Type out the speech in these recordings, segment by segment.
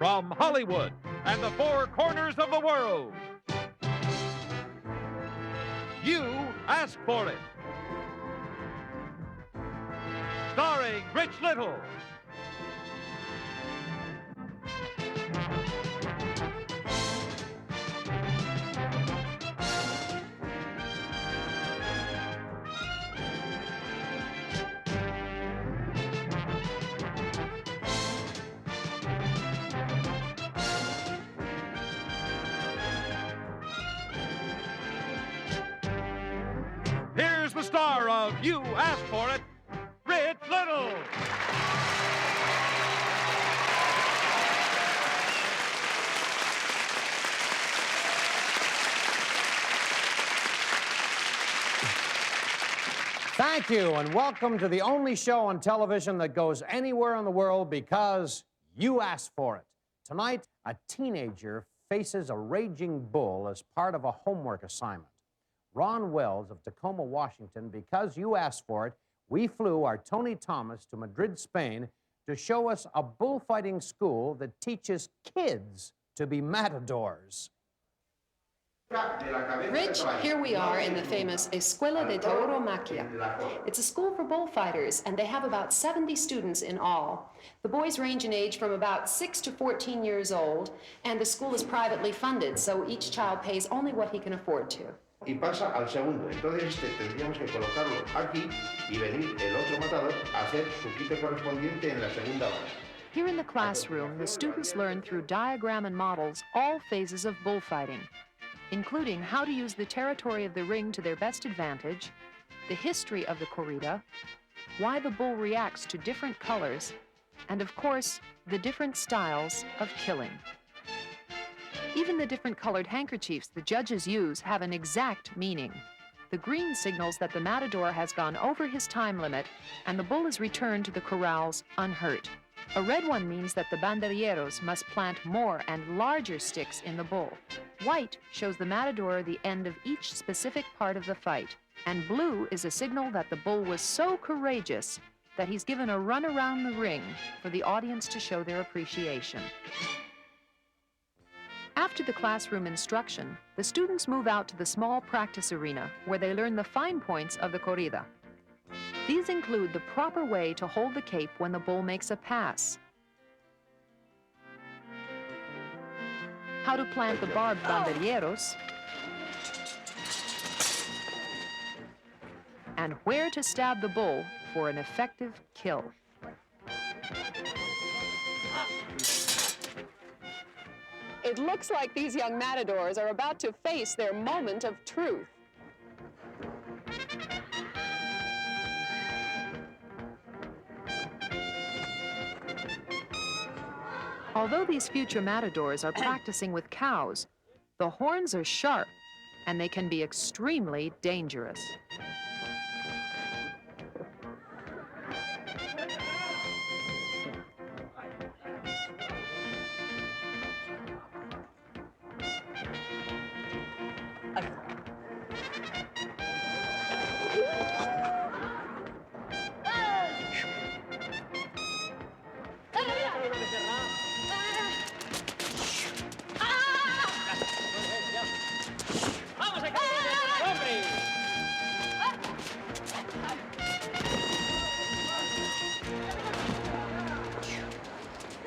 from Hollywood and the four corners of the world. You asked for it. Starring Rich Little. Here's the star of You Asked For It, Rich Little. Thank you, and welcome to the only show on television that goes anywhere in the world because you asked for it. Tonight, a teenager faces a raging bull as part of a homework assignment. Ron Wells of Tacoma, Washington, because you asked for it, we flew our Tony Thomas to Madrid, Spain, to show us a bullfighting school that teaches kids to be matadors. Rich, here we are in the famous Escuela de Tauromaquia. It's a school for bullfighters, and they have about 70 students in all. The boys range in age from about 6 to 14 years old, and the school is privately funded, so each child pays only what he can afford to. Y pasa al segundo. Entonces tendríamos que colocarlo aquí y venir el otro matador a hacer su quite correspondiente en la segunda base. Here in the classroom, the students learn through diagram and models all phases of bullfighting, including how to use the territory of the ring to their best advantage, the history of the corrida, why the bull reacts to different colors, and of course, the different styles of killing. Even the different colored handkerchiefs the judges use have an exact meaning. The green signals that the matador has gone over his time limit and the bull is returned to the corrals unhurt. A red one means that the banderilleros must plant more and larger sticks in the bull. White shows the matador the end of each specific part of the fight. And blue is a signal that the bull was so courageous that he's given a run around the ring for the audience to show their appreciation. After the classroom instruction, the students move out to the small practice arena where they learn the fine points of the corrida. These include the proper way to hold the cape when the bull makes a pass, how to plant the barbed banderilleros, and where to stab the bull for an effective kill. It looks like these young matadors are about to face their moment of truth. Although these future matadors are practicing with cows, the horns are sharp and they can be extremely dangerous.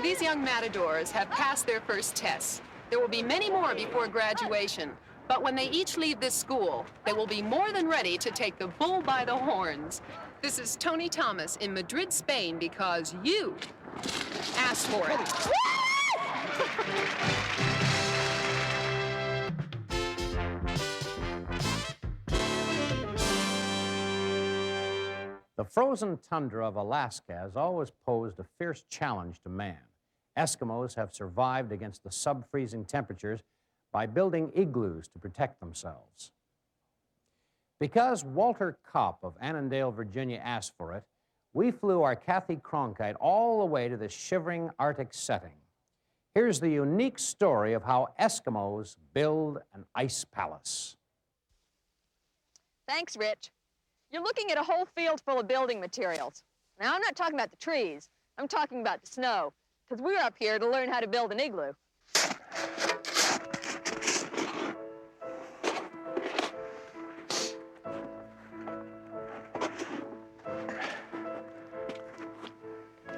These young matadors have passed their first tests. There will be many more before graduation, but when they each leave this school, they will be more than ready to take the bull by the horns. This is Tony Thomas in Madrid, Spain, because you asked for it. The frozen tundra of Alaska has always posed a fierce challenge to man. Eskimos have survived against the sub-freezing temperatures by building igloos to protect themselves. Because Walter Kopp of Annandale, Virginia asked for it, we flew our Kathy Cronkite all the way to this shivering Arctic setting. Here's the unique story of how Eskimos build an ice palace. Thanks, Rich. You're looking at a whole field full of building materials. Now, I'm not talking about the trees. I'm talking about the snow. Because we're up here to learn how to build an igloo.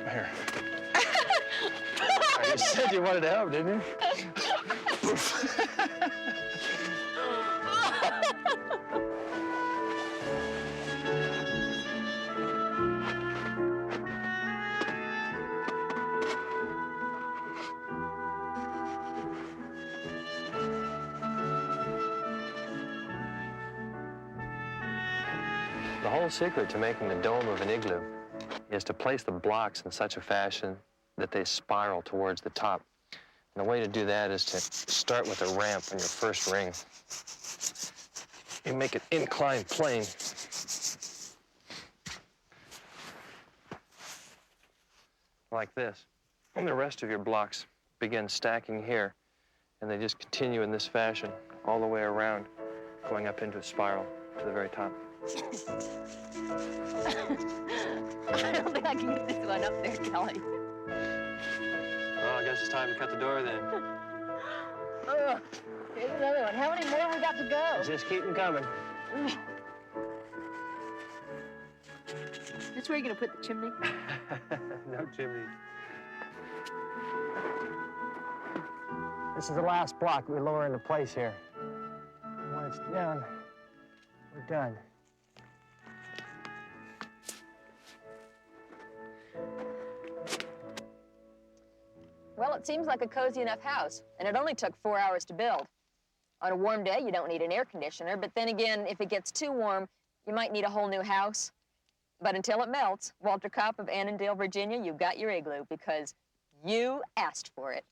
Here. You said you wanted to help, didn't you? The whole secret to making the dome of an igloo is to place the blocks in such a fashion that they spiral towards the top. And the way to do that is to start with a ramp on your first ring. You make an inclined plane. Like this. And the rest of your blocks begin stacking here, and they just continue in this fashion all the way around, going up into a spiral to the very top. I don't think I can get this one up there, Kelly. Well, I guess it's time to cut the door then. Oh, here's another one. How many more we got to go? Just keep them coming. This where you're gonna put the chimney? No chimney. This is the last block we lower into place here. And when it's done, we're done. Well, it seems like a cozy enough house, and it only took 4 hours to build. On a warm day, you don't need an air conditioner, but then again, if it gets too warm, you might need a whole new house. But until it melts, Walter Kopp of Annandale, Virginia, you've got your igloo because you asked for it.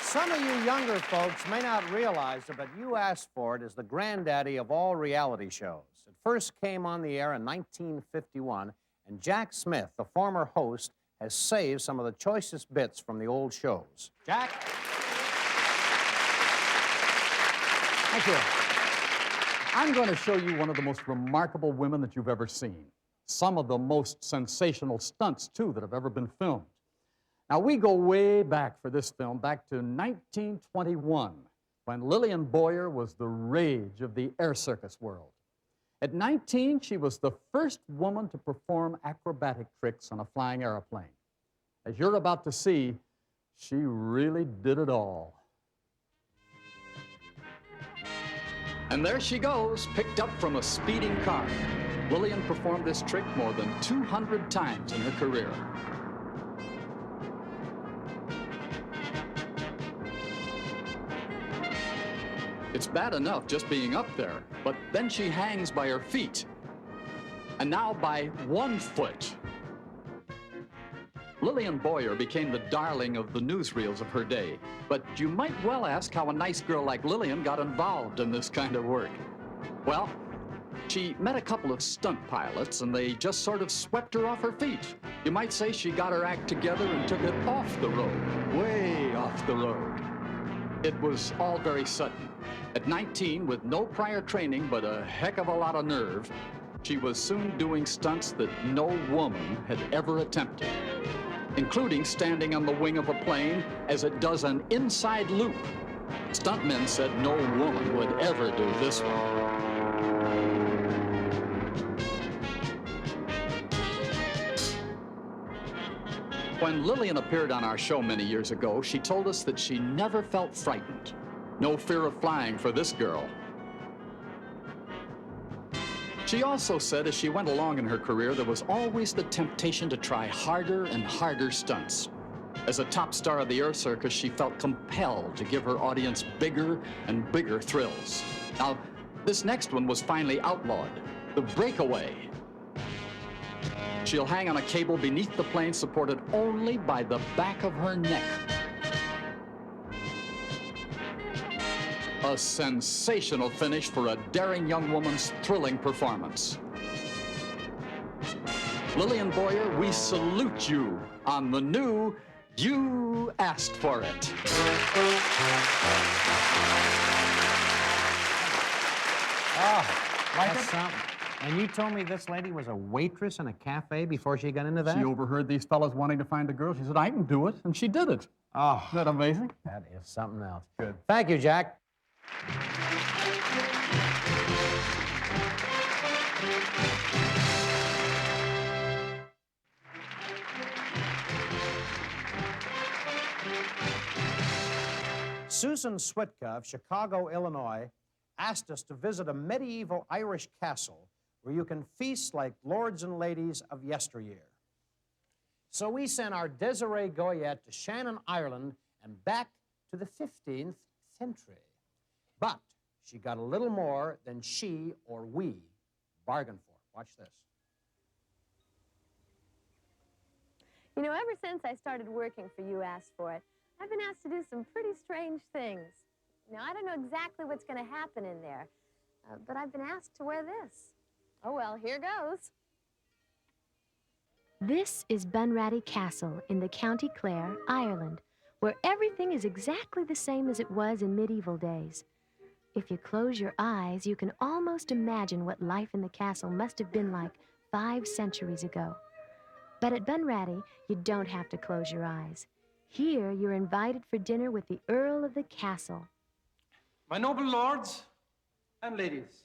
Some of you younger folks may not realize it, but You Asked For It is the granddaddy of all reality shows. It first came on the air in 1951, and Jack Smith, the former host, has saved some of the choicest bits from the old shows. Jack? Thank you. I'm going to show you one of the most remarkable women that you've ever seen. Some of the most sensational stunts, too, that have ever been filmed. Now, we go way back for this film, back to 1921, when Lillian Boer was the rage of the air circus world. At 19, she was the first woman to perform acrobatic tricks on a flying airplane. As you're about to see, she really did it all. And there she goes, picked up from a speeding car. Lillian performed this trick more than 200 times in her career. It's bad enough just being up there, but then she hangs by her feet. And now by 1 foot. Lillian Boer became the darling of the newsreels of her day. But you might well ask how a nice girl like Lillian got involved in this kind of work. Well, she met a couple of stunt pilots, and they just sort of swept her off her feet. You might say she got her act together and took it off the road, way off the road. It was all very sudden. At 19, with no prior training but a heck of a lot of nerve, she was soon doing stunts that no woman had ever attempted, including standing on the wing of a plane as it does an inside loop. Stuntmen said no woman would ever do this one. When Lillian appeared on our show many years ago, she told us that she never felt frightened. No fear of flying for this girl. She also said as she went along in her career, there was always the temptation to try harder and harder stunts. As a top star of the air circus, she felt compelled to give her audience bigger and bigger thrills. Now, this next one was finally outlawed, the breakaway. She'll hang on a cable beneath the plane, supported only by the back of her neck. A sensational finish for a daring young woman's thrilling performance. Lillian Boer, we salute you on the new You Asked For It. Oh, that's something. And you told me this lady was a waitress in a cafe before she got into that? She overheard these fellas wanting to find a girl. She said, I can do it, and she did it. Oh. Isn't that amazing? That is something else. Good. Thank you, Jack. Susan Switka of Chicago, Illinois, asked us to visit a medieval Irish castle where you can feast like lords and ladies of yesteryear. So we sent our Desiree Goyette to Shannon, Ireland, and back to the 15th century. But she got a little more than she or we bargained for. Watch this. You know, ever since I started working for You Asked For It, I've been asked to do some pretty strange things. Now, I don't know exactly what's going to happen in there, but I've been asked to wear this. Oh, well, here goes. This is Bunratty Castle in the County Clare, Ireland, where everything is exactly the same as it was in medieval days. If you close your eyes, you can almost imagine what life in the castle must have been like 5 centuries ago. But at Bunratty, you don't have to close your eyes. Here, you're invited for dinner with the Earl of the Castle. My noble lords and ladies,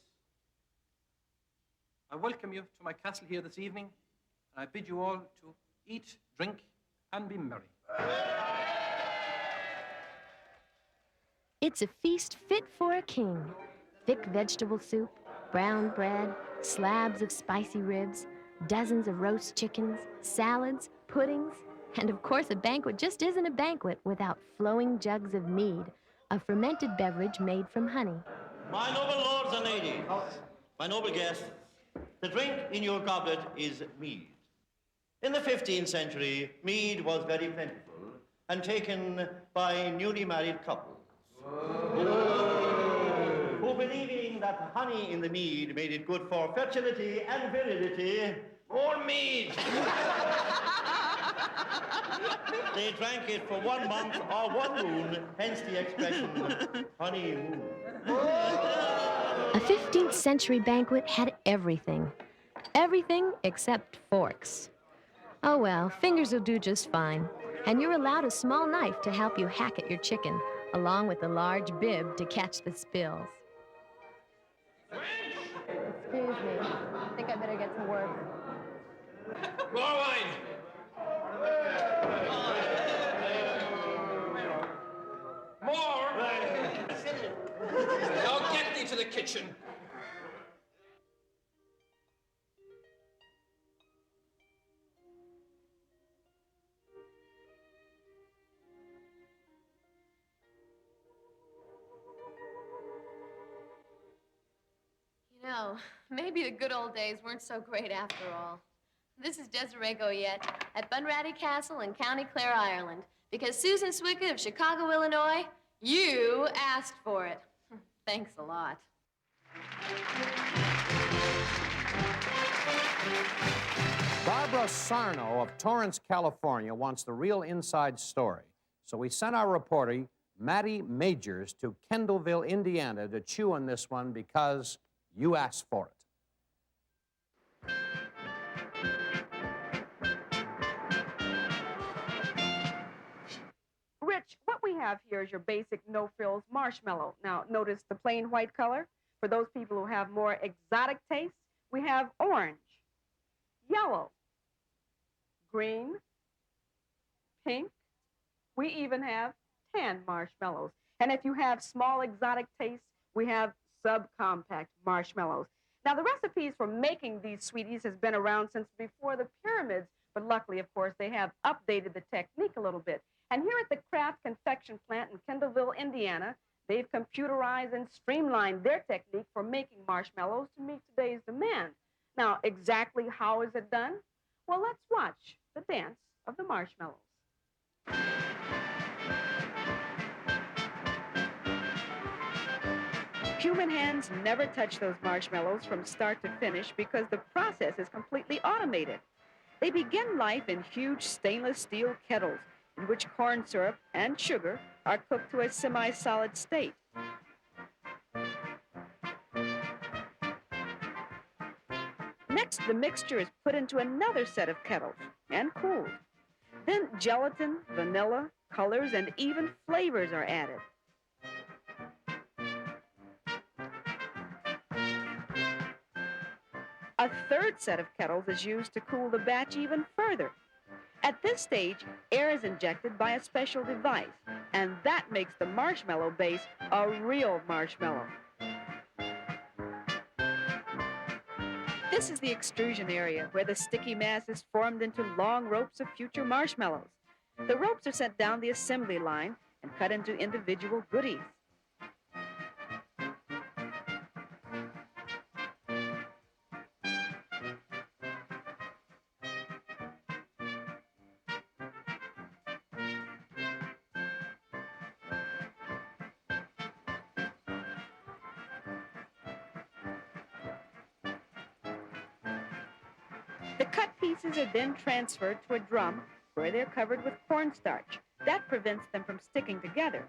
I welcome you to my castle here this evening, and I bid you all to eat, drink, and be merry. It's a feast fit for a king. Thick vegetable soup, brown bread, slabs of spicy ribs, dozens of roast chickens, salads, puddings, and of course a banquet just isn't a banquet without flowing jugs of mead, a fermented beverage made from honey. My noble lords and ladies, my noble guests, the drink in your goblet is mead. In the 15th century, mead was very plentiful and taken by newly married couples who, believing that honey in the mead made it good for fertility and virility, more mead. They drank it for 1 month or 1 moon, hence the expression honeymoon. A 15th century banquet had everything. Everything except forks. Oh well, fingers will do just fine. And you're allowed a small knife to help you hack at your chicken, along with a large bib to catch the spills. Excuse me. I think I better get to work. More wine! More! Now get thee to the kitchen. You know, maybe the good old days weren't so great after all. This is Desiree Goyette at Bunratty Castle in County Clare, Ireland. Because Susan Switka of Chicago, Illinois, you asked for it. Thanks a lot. Barbara Sarno of Torrance, California, wants the real inside story. So we sent our reporter, Matty Majors, to Kendallville, Indiana, to chew on this one because you asked for it. Rich, what we have here is your basic no-frills marshmallow. Now, notice the plain white color. For those people who have more exotic tastes, we have orange, yellow, green, pink. We even have tan marshmallows. And if you have small exotic tastes, we have subcompact marshmallows. Now, the recipes for making these sweeties has been around since before the pyramids, but luckily, of course, they have updated the technique a little bit. And here at the Kraft Confection Plant in Kendallville, Indiana, they've computerized and streamlined their technique for making marshmallows to meet today's demand. Now, exactly how is it done? Well, let's watch the dance of the marshmallows. Human hands never touch those marshmallows from start to finish because the process is completely automated. They begin life in huge stainless steel kettles in which corn syrup and sugar are cooked to a semi-solid state. Next, the mixture is put into another set of kettles and cooled. Then gelatin, vanilla, colors, and even flavors are added. A third set of kettles is used to cool the batch even further. At this stage, air is injected by a special device, and that makes the marshmallow base a real marshmallow. This is the extrusion area where the sticky mass is formed into long ropes of future marshmallows. The ropes are sent down the assembly line and cut into individual goodies. The cut pieces are then transferred to a drum where they're covered with cornstarch. That prevents them from sticking together.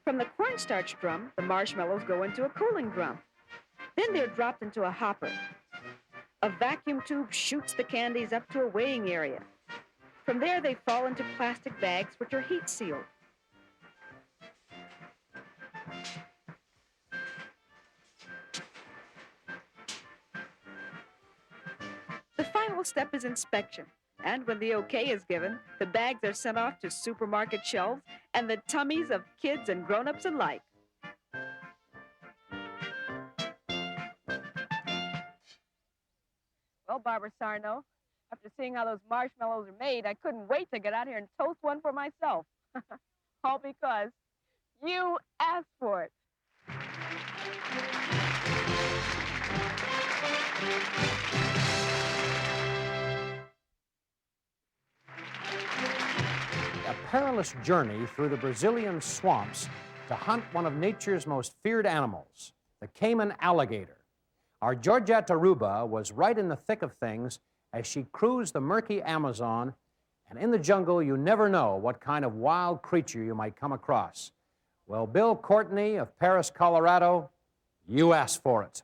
From the cornstarch drum, the marshmallows go into a cooling drum. Then they're dropped into a hopper. A vacuum tube shoots the candies up to a weighing area. From there, they fall into plastic bags which are heat sealed. The final step is inspection, and when the okay is given, the bags are sent off to supermarket shelves and the tummies of kids and grown-ups alike. Well, Barbara Sarno, after seeing how those marshmallows are made, I couldn't wait to get out here and toast one for myself. All because you asked for it. A perilous journey through the Brazilian swamps to hunt one of nature's most feared animals, the Cayman alligator. Our Georgette Aruba was right in the thick of things as she cruised the murky Amazon, and in the jungle you never know what kind of wild creature you might come across. Well, Bill Courtney of Paris, Colorado, you asked for it.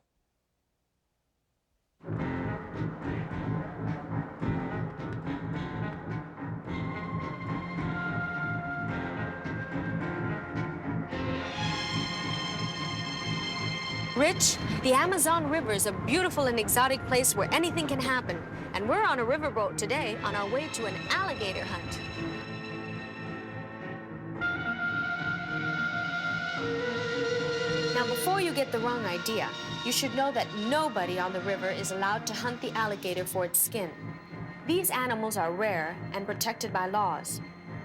Rich, the Amazon River is a beautiful and exotic place where anything can happen. And we're on a riverboat today on our way to an alligator hunt. Now, before you get the wrong idea, you should know that nobody on the river is allowed to hunt the alligator for its skin. These animals are rare and protected by laws.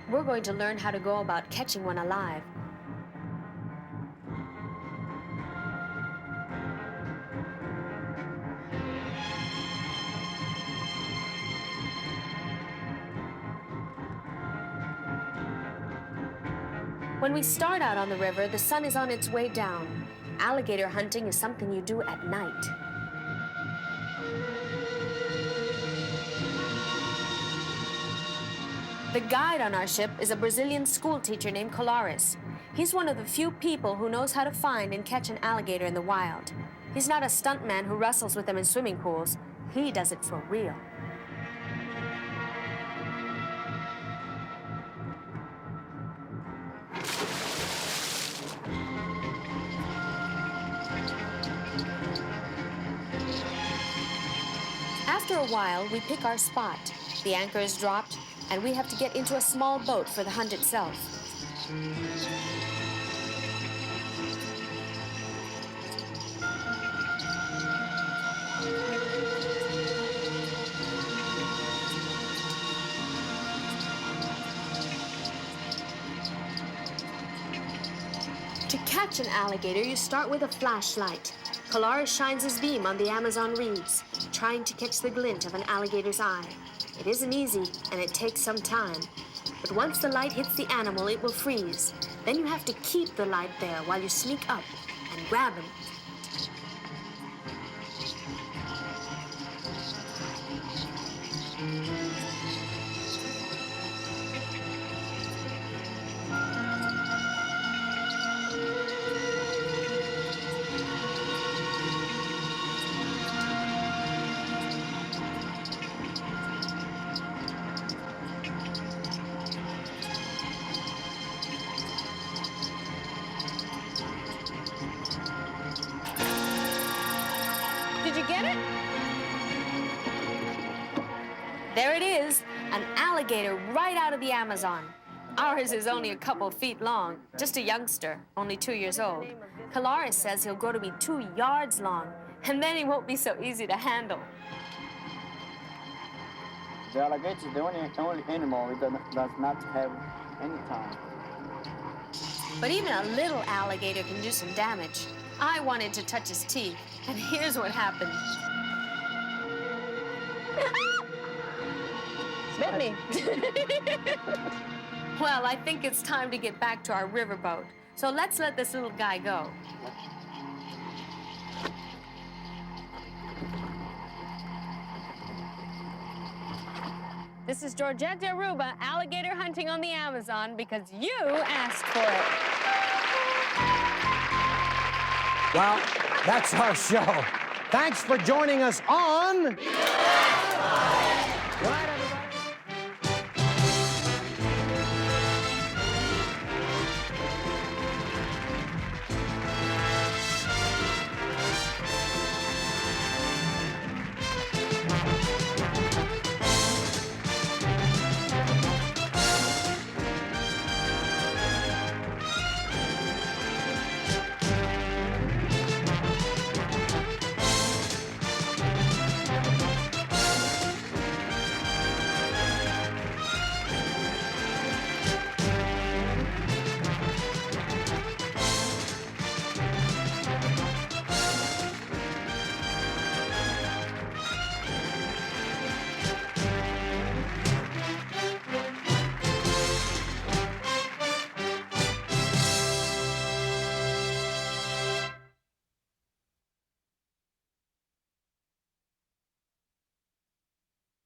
We're going to learn how to go about catching one alive. When we start out on the river, the sun is on its way down. Alligator hunting is something you do at night. The guide on our ship is a Brazilian school teacher named Colares. He's one of the few people who knows how to find and catch an alligator in the wild. He's not a stuntman who wrestles with them in swimming pools. He does it for real. After a while, we pick our spot. The anchor is dropped, and we have to get into a small boat for the hunt itself. To catch an alligator, you start with a flashlight. Colares shines his beam on the Amazon reeds, trying to catch the glint of an alligator's eye. It isn't easy, and it takes some time. But once the light hits the animal, it will freeze. Then you have to keep the light there while you sneak up and grab him. you get it? There it is, an alligator right out of the Amazon. Ours is only a couple feet long, just a youngster, only 2 years old. Colares says he'll grow to be 2 yards long, and then he won't be so easy to handle. The alligator is the only animal that does not have any tongue. But even a little alligator can do some damage. I wanted to touch his teeth, and here's what happened. Bit me. Well, I think it's time to get back to our riverboat. So let's let this little guy go. This is Georgette Aruba, alligator hunting on the Amazon, because you asked for it. Well, that's our show. Thanks for joining us on...